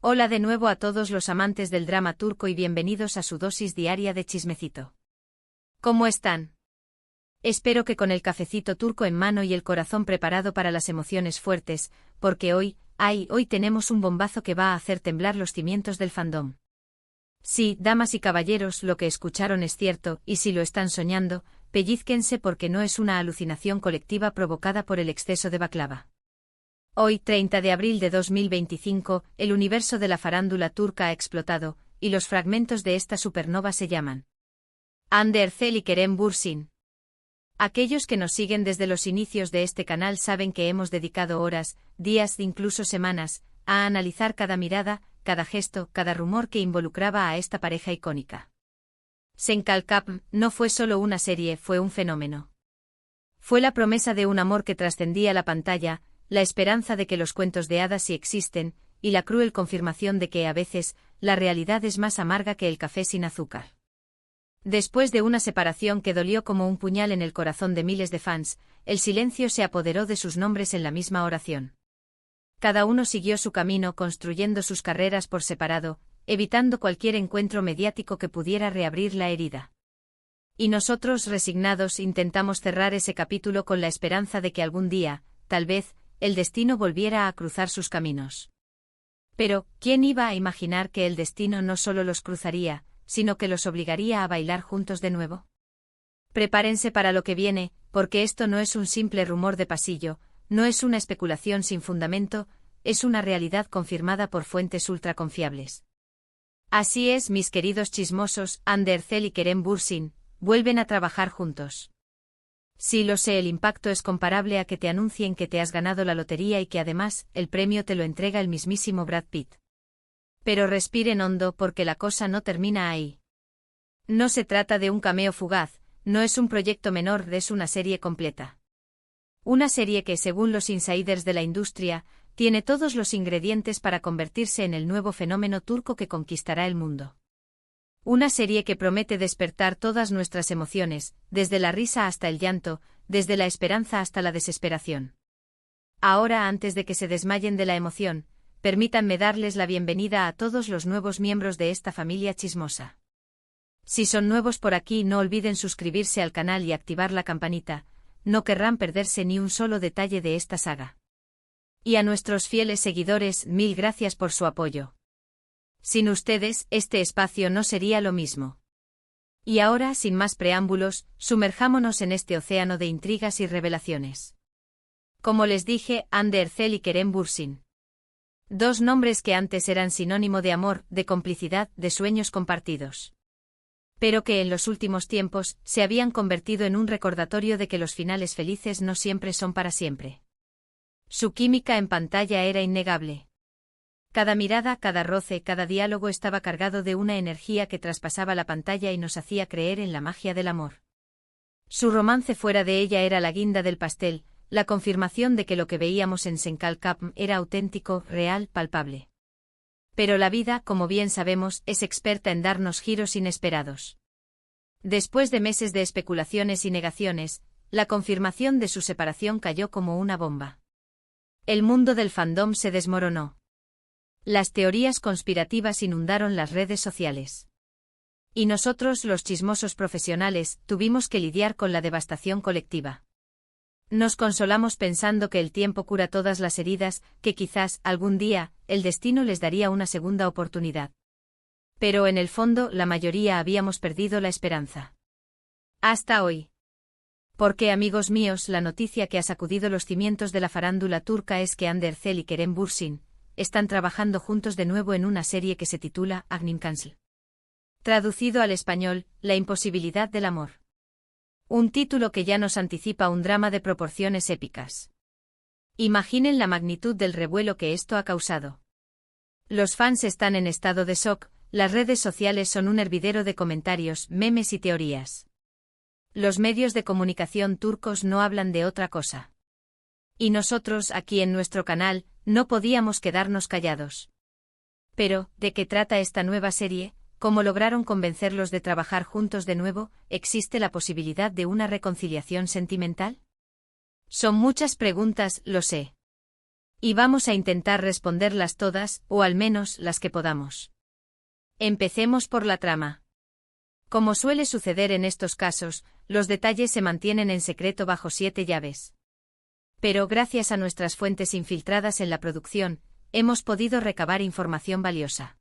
Hola de nuevo a todos los amantes del drama turco y bienvenidos a su dosis diaria de chismecito. ¿Cómo están? Espero que con el cafecito turco en mano y el corazón preparado para las emociones fuertes, porque hoy tenemos un bombazo que va a hacer temblar los cimientos del fandom. Sí, damas y caballeros, lo que escucharon es cierto, y si lo están soñando, pellizquense porque no es una alucinación colectiva provocada por el exceso de baklava. Hoy, 30 de abril de 2025, el universo de la farándula turca ha explotado, y los fragmentos de esta supernova se llaman Hande Erçel y Kerem Bürsin. Aquellos que nos siguen desde los inicios de este canal saben que hemos dedicado horas, días, incluso semanas, a analizar cada mirada, cada gesto, cada rumor que involucraba a esta pareja icónica. Senkalkapm no fue solo una serie, fue un fenómeno. Fue la promesa de un amor que trascendía la pantalla, la esperanza de que los cuentos de hadas sí existen, y la cruel confirmación de que a veces, la realidad es más amarga que el café sin azúcar. Después de una separación que dolió como un puñal en el corazón de miles de fans, el silencio se apoderó de sus nombres en la misma oración. Cada uno siguió su camino construyendo sus carreras por separado, evitando cualquier encuentro mediático que pudiera reabrir la herida. Y nosotros, resignados, intentamos cerrar ese capítulo con la esperanza de que algún día, tal vez, el destino volviera a cruzar sus caminos. Pero, ¿quién iba a imaginar que el destino no solo los cruzaría, sino que los obligaría a bailar juntos de nuevo? Prepárense para lo que viene, porque esto no es un simple rumor de pasillo, no es una especulación sin fundamento, es una realidad confirmada por fuentes ultraconfiables. Así es, mis queridos chismosos, Hande Erçel y Kerem Bürsin, vuelven a trabajar juntos. Sí, lo sé, el impacto es comparable a que te anuncien que te has ganado la lotería y que además, el premio te lo entrega el mismísimo Brad Pitt. Pero respiren hondo porque la cosa no termina ahí. No se trata de un cameo fugaz, no es un proyecto menor, es una serie completa. Una serie que, según los insiders de la industria, tiene todos los ingredientes para convertirse en el nuevo fenómeno turco que conquistará el mundo. Una serie que promete despertar todas nuestras emociones, desde la risa hasta el llanto, desde la esperanza hasta la desesperación. Ahora, antes de que se desmayen de la emoción, permítanme darles la bienvenida a todos los nuevos miembros de esta familia chismosa. Si son nuevos por aquí, no olviden suscribirse al canal y activar la campanita, no querrán perderse ni un solo detalle de esta saga. Y a nuestros fieles seguidores, mil gracias por su apoyo. Sin ustedes, este espacio no sería lo mismo. Y ahora, sin más preámbulos, sumerjámonos en este océano de intrigas y revelaciones. Como les dije, Hande Erçel y Kerem Bürsin. Dos nombres que antes eran sinónimo de amor, de complicidad, de sueños compartidos. Pero que en los últimos tiempos se habían convertido en un recordatorio de que los finales felices no siempre son para siempre. Su química en pantalla era innegable. Cada mirada, cada roce, cada diálogo estaba cargado de una energía que traspasaba la pantalla y nos hacía creer en la magia del amor. Su romance fuera de ella era la guinda del pastel, la confirmación de que lo que veíamos en Senkalkapm era auténtico, real, palpable. Pero la vida, como bien sabemos, es experta en darnos giros inesperados. Después de meses de especulaciones y negaciones, la confirmación de su separación cayó como una bomba. El mundo del fandom se desmoronó. Las teorías conspirativas inundaron las redes sociales. Y nosotros, los chismosos profesionales, tuvimos que lidiar con la devastación colectiva. Nos consolamos pensando que el tiempo cura todas las heridas, que quizás, algún día, el destino les daría una segunda oportunidad. Pero en el fondo, la mayoría habíamos perdido la esperanza. Hasta hoy. Porque, amigos míos, la noticia que ha sacudido los cimientos de la farándula turca es que Hande Erçel y Kerem Bürsin están trabajando juntos de nuevo en una serie que se titula Agnim Cancel. Traducido al español, La imposibilidad del amor. Un título que ya nos anticipa un drama de proporciones épicas. Imaginen la magnitud del revuelo que esto ha causado. Los fans están en estado de shock, las redes sociales son un hervidero de comentarios, memes y teorías. Los medios de comunicación turcos no hablan de otra cosa. Y nosotros, aquí en nuestro canal, no podíamos quedarnos callados. Pero, ¿de qué trata esta nueva serie? ¿Cómo lograron convencerlos de trabajar juntos de nuevo? ¿Existe la posibilidad de una reconciliación sentimental? Son muchas preguntas, lo sé. Y vamos a intentar responderlas todas, o al menos las que podamos. Empecemos por la trama. Como suele suceder en estos casos, los detalles se mantienen en secreto bajo 7 llaves. Pero gracias a nuestras fuentes infiltradas en la producción, hemos podido recabar información valiosa.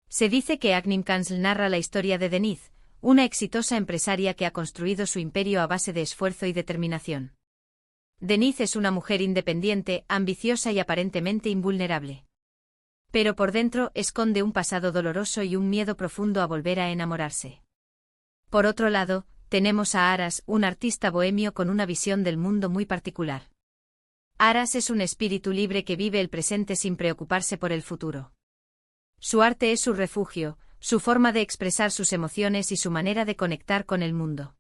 Se dice que Agni Cancel narra la historia de Denise, una exitosa empresaria que ha construido su imperio a base de esfuerzo y determinación. Denise es una mujer independiente, ambiciosa y aparentemente invulnerable. Pero por dentro esconde un pasado doloroso y un miedo profundo a volver a enamorarse. Por otro lado, tenemos a Aras, un artista bohemio con una visión del mundo muy particular. Aras es un espíritu libre que vive el presente sin preocuparse por el futuro. Su arte es su refugio, su forma de expresar sus emociones y su manera de conectar con el mundo.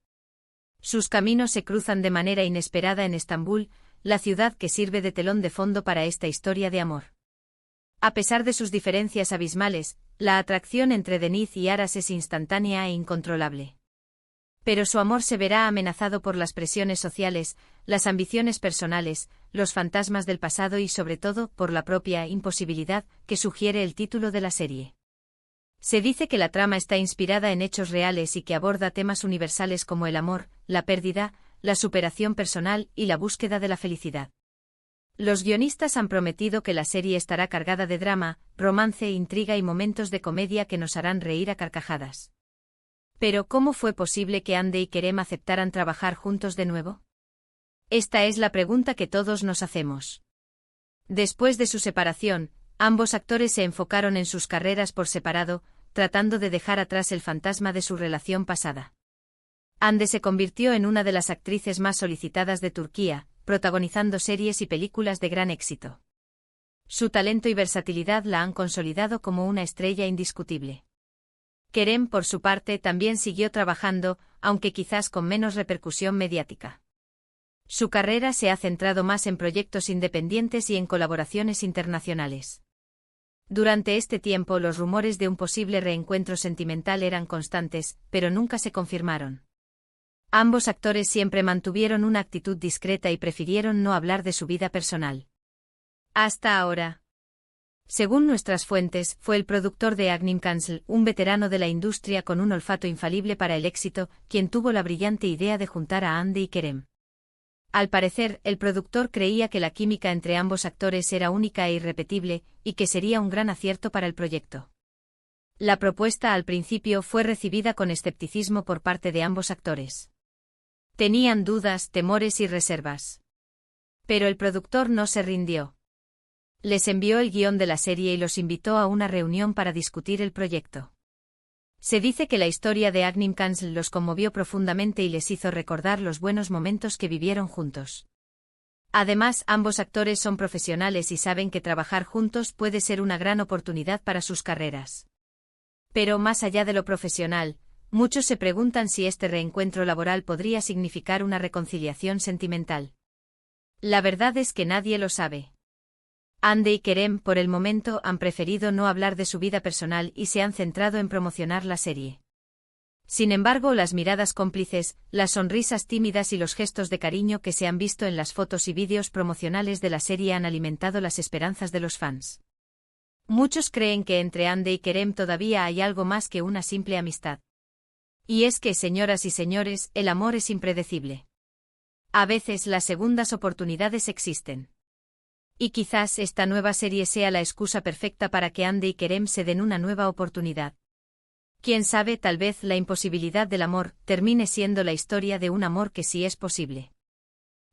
Sus caminos se cruzan de manera inesperada en Estambul, la ciudad que sirve de telón de fondo para esta historia de amor. A pesar de sus diferencias abismales, la atracción entre Denise y Aras es instantánea e incontrolable. Pero su amor se verá amenazado por las presiones sociales, las ambiciones personales, los fantasmas del pasado y sobre todo por la propia imposibilidad que sugiere el título de la serie. Se dice que la trama está inspirada en hechos reales y que aborda temas universales como el amor, la pérdida, la superación personal y la búsqueda de la felicidad. Los guionistas han prometido que la serie estará cargada de drama, romance, intriga y momentos de comedia que nos harán reír a carcajadas. Pero ¿cómo fue posible que Ande y Kerem aceptaran trabajar juntos de nuevo? Esta es la pregunta que todos nos hacemos. Después de su separación, ambos actores se enfocaron en sus carreras por separado, tratando de dejar atrás el fantasma de su relación pasada. Ande se convirtió en una de las actrices más solicitadas de Turquía, protagonizando series y películas de gran éxito. Su talento y versatilidad la han consolidado como una estrella indiscutible. Kerem, por su parte, también siguió trabajando, aunque quizás con menos repercusión mediática. Su carrera se ha centrado más en proyectos independientes y en colaboraciones internacionales. Durante este tiempo los rumores de un posible reencuentro sentimental eran constantes, pero nunca se confirmaron. Ambos actores siempre mantuvieron una actitud discreta y prefirieron no hablar de su vida personal. Hasta ahora. Según nuestras fuentes, fue el productor de Agni Cancel, un veterano de la industria con un olfato infalible para el éxito, quien tuvo la brillante idea de juntar a Ande y Kerem. Al parecer, el productor creía que la química entre ambos actores era única e irrepetible, y que sería un gran acierto para el proyecto. La propuesta al principio fue recibida con escepticismo por parte de ambos actores. Tenían dudas, temores y reservas. Pero el productor no se rindió. Les envió el guión de la serie y los invitó a una reunión para discutir el proyecto. Se dice que la historia de Agni Cancel los conmovió profundamente y les hizo recordar los buenos momentos que vivieron juntos. Además, ambos actores son profesionales y saben que trabajar juntos puede ser una gran oportunidad para sus carreras. Pero más allá de lo profesional, muchos se preguntan si este reencuentro laboral podría significar una reconciliación sentimental. La verdad es que nadie lo sabe. Ande y Kerem, por el momento, han preferido no hablar de su vida personal y se han centrado en promocionar la serie. Sin embargo, las miradas cómplices, las sonrisas tímidas y los gestos de cariño que se han visto en las fotos y vídeos promocionales de la serie han alimentado las esperanzas de los fans. Muchos creen que entre Ande y Kerem todavía hay algo más que una simple amistad. Y es que, señoras y señores, el amor es impredecible. A veces las segundas oportunidades existen. Y quizás esta nueva serie sea la excusa perfecta para que Ande y Kerem se den una nueva oportunidad. Quién sabe, tal vez la imposibilidad del amor termine siendo la historia de un amor que sí es posible.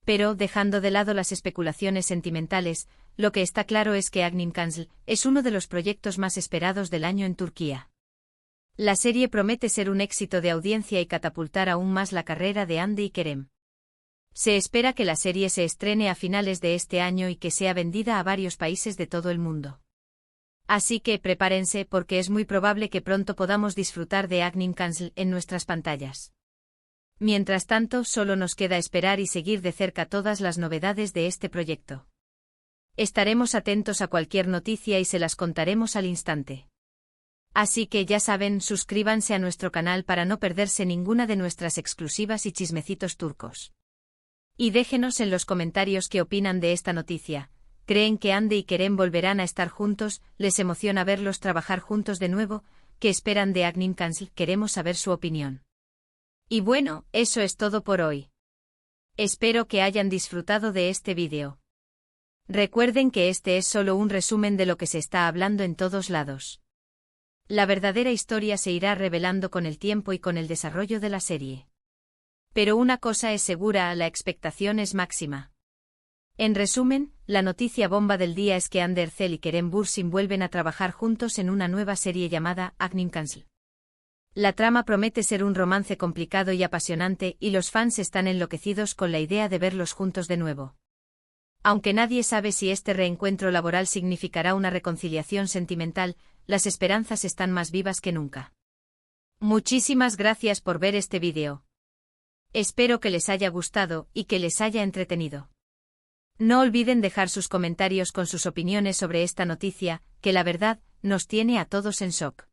Pero, dejando de lado las especulaciones sentimentales, lo que está claro es que Agni Cancel es uno de los proyectos más esperados del año en Turquía. La serie promete ser un éxito de audiencia y catapultar aún más la carrera de Ande y Kerem. Se espera que la serie se estrene a finales de este año y que sea vendida a varios países de todo el mundo. Así que prepárense porque es muy probable que pronto podamos disfrutar de Agni Cancel en nuestras pantallas. Mientras tanto, solo nos queda esperar y seguir de cerca todas las novedades de este proyecto. Estaremos atentos a cualquier noticia y se las contaremos al instante. Así que ya saben, suscríbanse a nuestro canal para no perderse ninguna de nuestras exclusivas y chismecitos turcos. Y déjenos en los comentarios qué opinan de esta noticia. ¿Creen que Hande y Kerem volverán a estar juntos? ¿Les emociona verlos trabajar juntos de nuevo? ¿Qué esperan de Agnim Cancel? Queremos saber su opinión. Y bueno, eso es todo por hoy. Espero que hayan disfrutado de este vídeo. Recuerden que este es solo un resumen de lo que se está hablando en todos lados. La verdadera historia se irá revelando con el tiempo y con el desarrollo de la serie. Pero una cosa es segura, la expectación es máxima. En resumen, la noticia bomba del día es que Hande Erçel y Kerem Bürsin vuelven a trabajar juntos en una nueva serie llamada Agnim Cancel. La trama promete ser un romance complicado y apasionante y los fans están enloquecidos con la idea de verlos juntos de nuevo. Aunque nadie sabe si este reencuentro laboral significará una reconciliación sentimental, las esperanzas están más vivas que nunca. Muchísimas gracias por ver este vídeo. Espero que les haya gustado y que les haya entretenido. No olviden dejar sus comentarios con sus opiniones sobre esta noticia, que la verdad, nos tiene a todos en shock.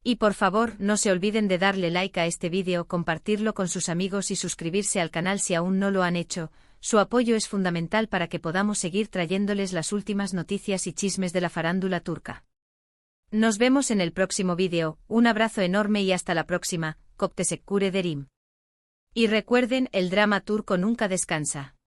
Y por favor, no se olviden de darle like a este vídeo, compartirlo con sus amigos y suscribirse al canal si aún no lo han hecho. Su apoyo es fundamental para que podamos seguir trayéndoles las últimas noticias y chismes de la farándula turca. Nos vemos en el próximo vídeo, un abrazo enorme y hasta la próxima, Çok teşekkür ederim. Y recuerden, el drama turco nunca descansa.